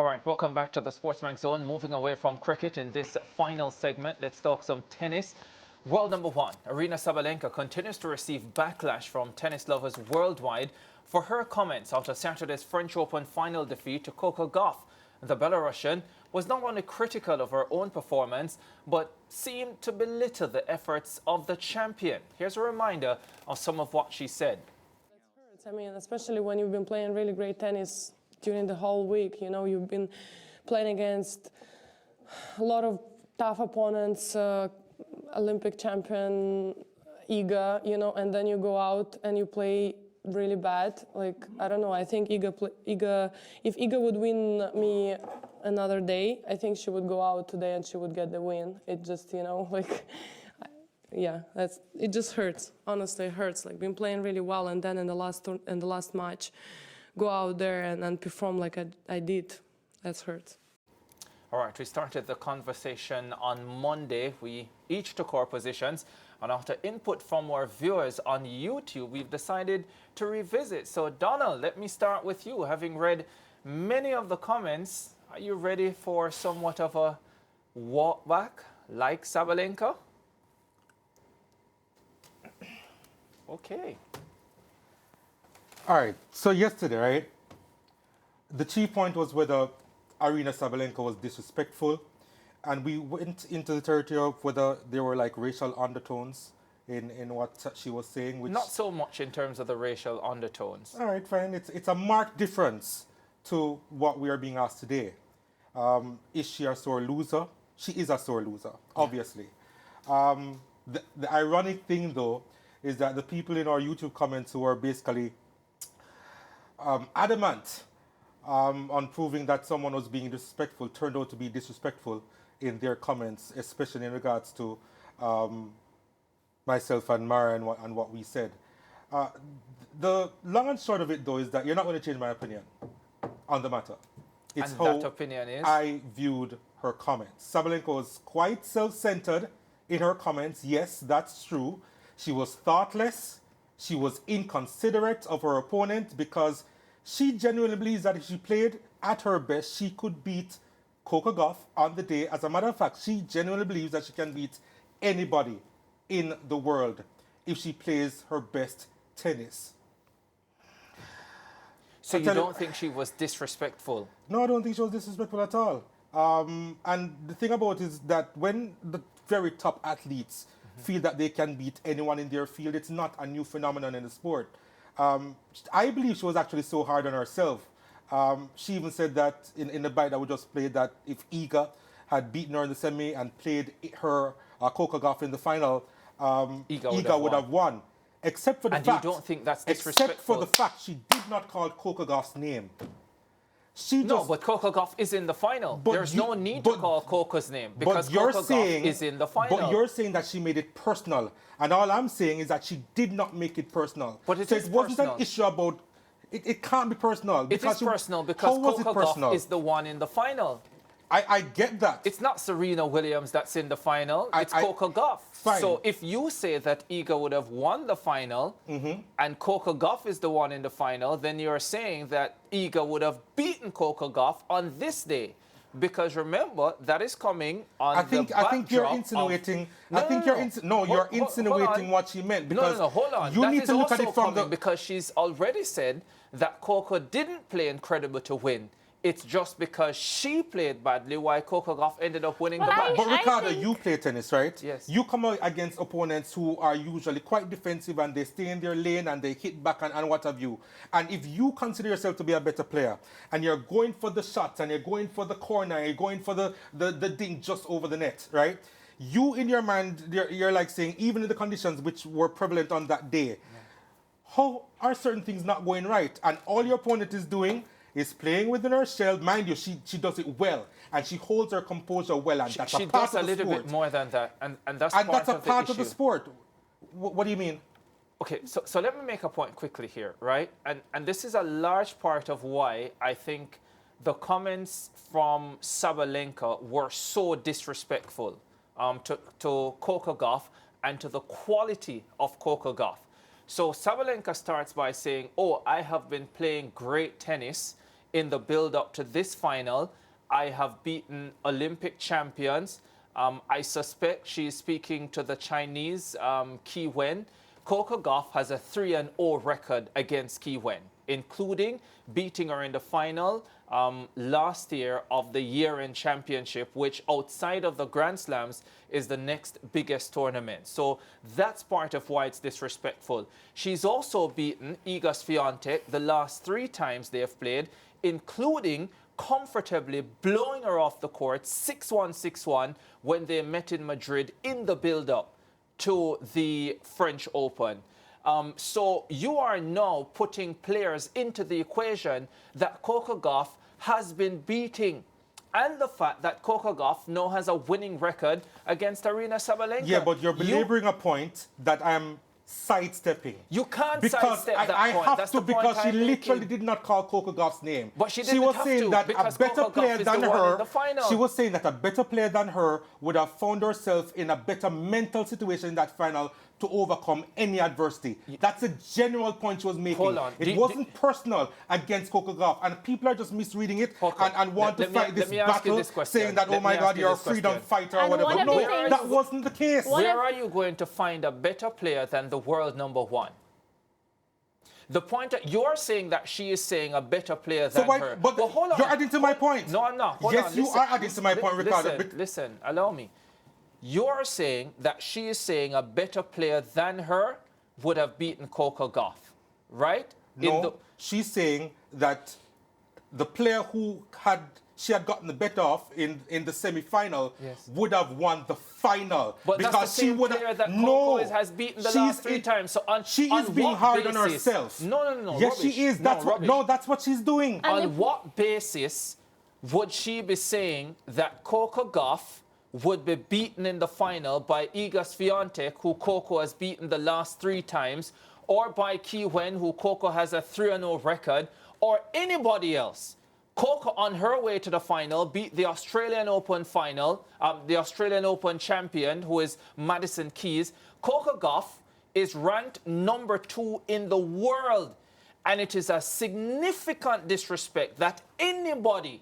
All right, welcome back to the SportsMax Zone. Moving away from cricket in this final segment, let's talk some tennis. World number one, Aryna Sabalenka, continues to receive backlash from tennis lovers worldwide for her comments after Saturday's French Open final defeat to Coco Gauff. The Belarusian was not only critical of her own performance, but seemed to belittle the efforts of the champion. Here's a reminder of some of what she said. That hurts. I mean, especially when you've been playing really great tennis during the whole week. You know, you've been playing against a lot of tough opponents, Olympic champion Iga, you know, and then you go out and you play really bad. Like, I don't know, I think if Iga would win me another day, I think she would go out today and she would get the win. It just, you know, like, yeah, it just hurts. Honestly, it hurts. Like, been playing really well, and then in the last match, go out there and perform like I did. That hurts. All right, we started the conversation on Monday. We each took our positions, and after input from our viewers on YouTube, we've decided to revisit. So, Donald, let me start with you. Having read many of the comments, are you ready for somewhat of a walk back like Sabalenka? Okay. All right, so yesterday, right, the chief point was whether Aryna Sabalenka was disrespectful, and we went into the territory of whether there were like racial undertones in what she was saying. Which, not so much in terms of the racial undertones. All right, fine. It's a marked difference to what we are being asked today. Is she a sore loser? She is a sore loser, obviously. The ironic thing, though, is that the people in our YouTube comments who are basically adamant on proving that someone was being disrespectful turned out to be disrespectful in their comments, especially in regards to myself and Mara and what we said. The long and short of it, though, is that you're not going to change my opinion on the matter. It's and how that opinion is? I viewed her comments. Sabalenka was quite self-centered in her comments. Yes, that's true. She was thoughtless. She was inconsiderate of her opponent because she genuinely believes that if she played at her best, she could beat Coco Gauff on the day. As a matter of fact, she genuinely believes that she can beat anybody in the world if she plays her best tennis. So you don't think she was disrespectful? No, I don't think she was disrespectful at all. And the thing about it is that when the very top athletes feel that they can beat anyone in their field, it's not a new phenomenon in the sport. I believe she was actually so hard on herself. She even said that in the bite that we just played, that if Iga had beaten her in the semi and played her Coco Gauff in the final, Iga would have won. Except for the fact, you don't think that's disrespectful? Except for the fact she did not call Coco Gauff's name. No, but Coco Gauff is in the final. There's no need to call Coco's name because Coco Gauff is in the final. But you're saying that she made it personal. And all I'm saying is that she did not make it personal. But it wasn't an issue about... It can't be personal. It is personal because Coco Gauff is the one in the final. I get that. It's not Serena Williams that's in the final. It's Coco Gauff. Fine. So if you say that Iga would have won the final and Coco Gauff is the one in the final, then you're saying that Iga would have beaten Coco Gauff on this day. Because remember, that is coming on I think you're insinuating. You're insinuating what she meant. Because hold on. You need to look at it from the... Because she's already said that Coco didn't play incredible to win. It's just because she played badly why Coco Gauff ended up winning the match. But Ricardo, you play tennis, right? Yes. You come out against opponents who are usually quite defensive and they stay in their lane and they hit back and what have you. And if you consider yourself to be a better player and you're going for the shots and you're going for the corner, and you're going for the ding just over the net, right? You in your mind, you're like saying, even in the conditions which were prevalent on that day, how are certain things not going right? And all your opponent is doing is playing within her shell. Mind you, she does it well, and she holds her composure well, and that's a part of the sport. She does a little bit more than that, and that's part of the sport. What do you mean? Okay, so let me make a point quickly here, right? And this is a large part of why I think the comments from Sabalenka were so disrespectful to Coco Gauff and to the quality of Coco Gauff. So Sabalenka starts by saying, oh, I have been playing great tennis in the build-up to this final. I have beaten Olympic champions. I suspect she's speaking to the Chinese, Qi Wen. Coco Gauff has a 3-0 record against Qi Wen, including beating her in the final last year of the year-end championship, which outside of the Grand Slams is the next biggest tournament. So that's part of why it's disrespectful. She's also beaten Iga Swiatek the last 3 times they have played, including comfortably blowing her off the court 6-1, 6-1 when they met in Madrid in the build-up to the French Open. So you are now putting players into the equation that Coco Gauff has been beating. And the fact that Coco Gauff now has a winning record against Arina Sabalenka. Yeah, but you're belaboring a point that I'm sidestepping. You can't because sidestep that I point. have That's to the point because she I'm literally making. did not call Coco Gauff's name. But she was didn't have saying to, that a because better Coco player Gauff is than the one in her. the final. She was saying that a better player than her would have found herself in a better mental situation in that final to overcome any adversity. That's a general point she was making. Hold on. It wasn't personal against Coco Gauff, and people are just misreading it and want to fight this battle, saying that, oh my God, you're a freedom fighter or whatever. one of No, the things- that wasn't the case. Where are you going to find a better player than the world #1? The point that you're saying that she is saying a better player than her. But well, hold on. you're adding to my point. No, I'm not. Hold yes, on. you Listen, are adding to my point, Ricardo. Listen, allow me. You're saying that she is saying a better player than her would have beaten Coco Gauff, right? No, she's saying that the player who she had gotten the better of in the semi-final would have won the final. But because that's the same she would player have, that Coco has beaten the last 3 times. So she on is being what hard on basis? herself. No. Yes, rubbish. she is. No, That's what she's doing. On what basis would she be saying that Coco Gauff would be beaten in the final by Iga Swiatek, who Coco has beaten the last 3 times, or by Qi Wen, who Coco has a 3-0 record, or anybody else? Coco, on her way to the final, beat the Australian Open final, the Australian Open champion, who is Madison Keys. Coco Gauff is ranked #2 in the world, and it is a significant disrespect that anybody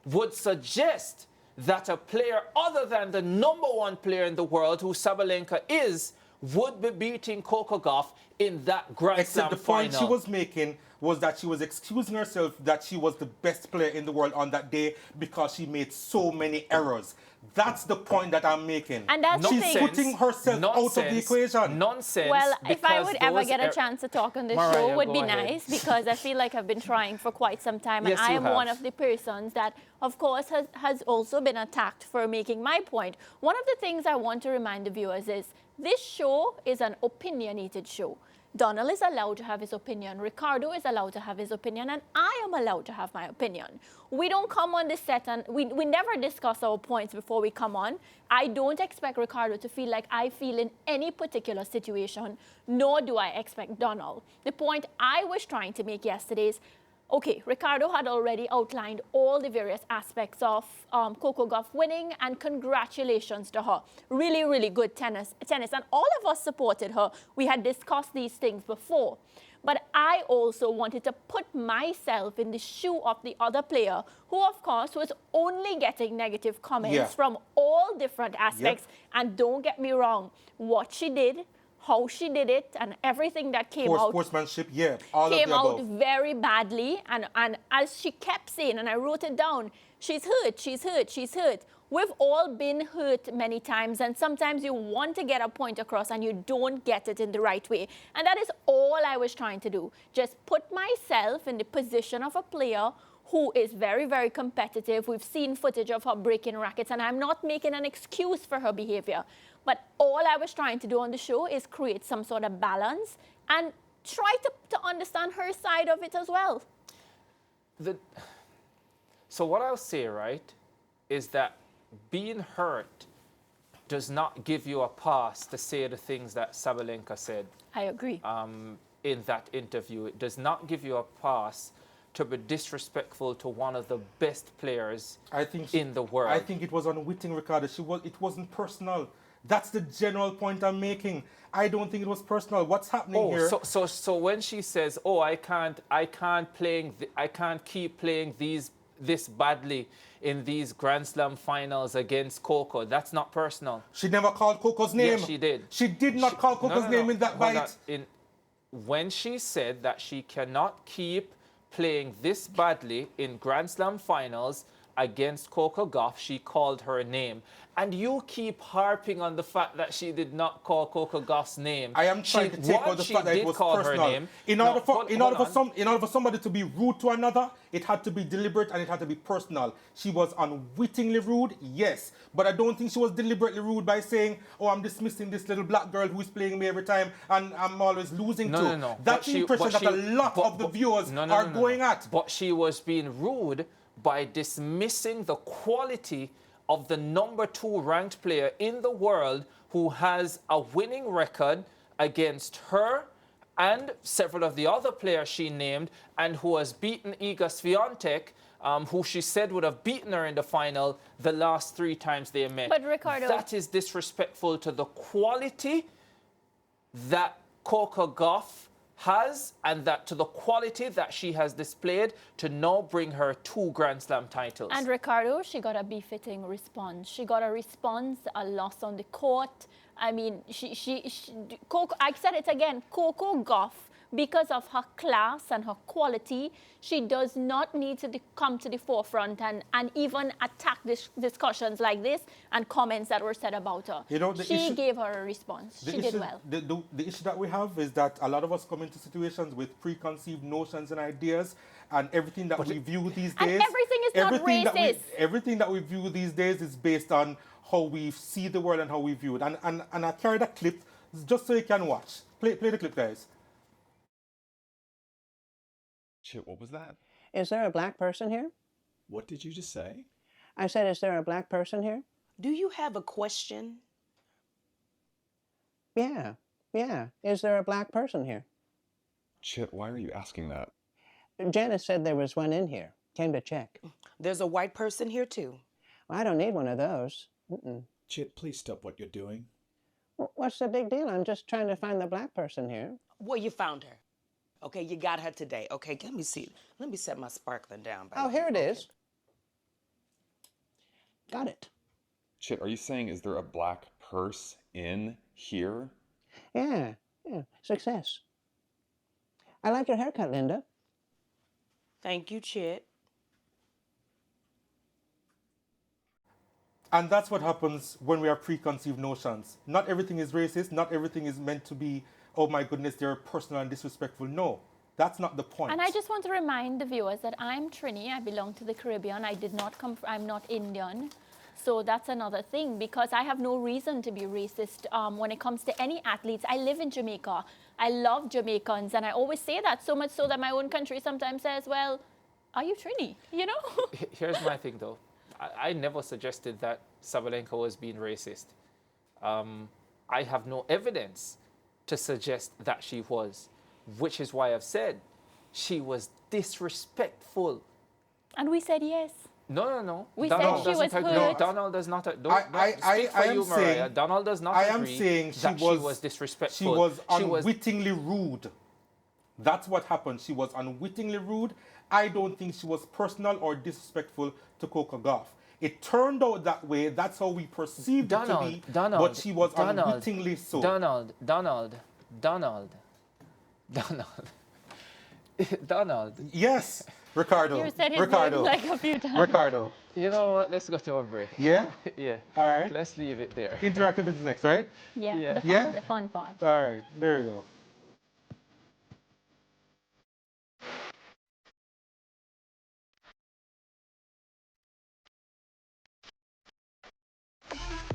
would suggest that a player other than the #1 player in the world, who Sabalenka is, would be beating Coco Gauff in that Grand Slam Except the point final. she was making was that she was excusing herself that she was the best player in the world on that day because she made so many errors. That's the point that I'm making. And that's she's the thing. putting herself out of the equation. Nonsense. Well, if I because would ever those get a chance to talk on this Mariah, show, would go be ahead. nice, because I feel like I've been trying for quite some time, and Yes, I you am have. one of the persons that, of course, has also been attacked for making my point. One of the things I want to remind the viewers is this show is an opinionated show. Donald is allowed to have his opinion, Ricardo is allowed to have his opinion, and I am allowed to have my opinion. We don't come on the set and we never discuss our points before we come on. I don't expect Ricardo to feel like I feel in any particular situation, nor do I expect Donald. The point I was trying to make yesterday is, okay, Ricardo had already outlined all the various aspects of Coco Gauff winning, and congratulations to her. Really, really good tennis. And all of us supported her. We had discussed these things before. But I also wanted to put myself in the shoe of the other player, who, of course, was only getting negative comments from all different aspects. And don't get me wrong, what she did, how she did it, and everything that came out. Sportsmanship, all came of the out above. very badly, and as she kept saying, and I wrote it down, she's hurt, she's hurt, she's hurt. We've all been hurt many times, and sometimes you want to get a point across and you don't get it in the right way. And that is all I was trying to do. Just put myself in the position of a player who is very, very competitive. We've seen footage of her breaking rackets, and I'm not making an excuse for her behavior. But all I was trying to do on the show is create some sort of balance and try to understand her side of it as well. So what I'll say, right, is that being hurt does not give you a pass to say the things that Sabalenka said. I agree. In that interview. It does not give you a pass to be disrespectful to one of the best players in the world. I think it was unwitting, Ricardo. It wasn't personal. That's the general point I'm making. I don't think it was personal. What's happening here? So when she says, "Oh, I can't keep playing this badly in these Grand Slam finals against Coco," that's not personal. She never called Coco's name. Yes, she did. She did not call Coco's name in that Hold on. bite. When she said that she cannot keep playing this badly in Grand Slam finals against Coco Gauff, she called her name. And you keep harping on the fact that she did not call Coco Gauff's name. I am trying to take out the fact that it was personal. In order for somebody to be rude to another, it had to be deliberate and it had to be personal. She was unwittingly rude, yes, but I don't think she was deliberately rude by saying, "Oh, I'm dismissing this little black girl who's playing me every time and I'm always losing to." No. That's the impression that a lot of the viewers are going at. But she was being rude by dismissing the quality of the #2 ranked player in the world who has a winning record against her and several of the other players she named, and who has beaten Iga Swiatek, who she said would have beaten her in the final the last 3 times they met. But Ricardo, that is disrespectful to the quality that Coco Gauff has, and that to the quality that she has displayed to now bring her 2 Grand Slam titles. And Ricardo, she got a befitting response. She got a response, a loss on the court. I mean, Coco, I said it again, Coco Gauff, because of her class and her quality, she does not need to come to the forefront and even attack discussions like this and comments that were said about her. You know, she gave her a response. She did well. The issue that we have is that a lot of us come into situations with preconceived notions and ideas, and everything that we view these days... And everything is not racist. Everything that we view these days is based on how we see the world and how we view it. And I carried a clip just so you can watch. Play the clip, guys. Shit, what was that? Is there a black person here? What did you just say? I said, is there a black person here? Do you have a question? Yeah. Is there a black person here? Chit, why are you asking that? Janice said there was one in here. Came to check. There's a white person here too. Well, I don't need one of those. Chit, please stop what you're doing. What's the big deal? I'm just trying to find the black person here. Well, you found her. Okay, you got her today. Okay, let me see. Let me set my sparkling down. Oh, here it is. Got it. Chit, are you saying is there a black purse in here? Yeah. Success. I like your haircut, Linda. Thank you, Chit. And that's what happens when we have preconceived notions. Not everything is racist. Not everything is meant to be, "Oh my goodness, they're personal and disrespectful." No, that's not the point. And I just want to remind the viewers that I'm Trini. I belong to the Caribbean. I'm not Indian. So that's another thing, because I have no reason to be racist when it comes to any athletes. I live in Jamaica. I love Jamaicans, and I always say that, so much so that my own country sometimes says, "Well, are you Trini?" You know? Here's my thing, though. I never suggested that Sabalenka was being racist. I have no evidence to suggest that she was, which is why I've said she was disrespectful. And we said yes. No. We Donald said she was doesn't agree. hurt. Donald does not. Don't speak for you, Mariah. Donald does not agree. I am saying she was disrespectful. She was unwittingly rude. That's what happened. She was unwittingly rude. I don't think she was personal or disrespectful to Coco Gauff. It turned out that way. That's how we perceived it to be. But she was unwittingly so. Donald. Yes, Ricardo. You said his Ricardo. name like a few times. Ricardo. You know what? Let's go to a break. Yeah? Yeah. All right. Let's leave it there. Interactive business next, right? Yeah, Yeah. the fun part. All right. There you go.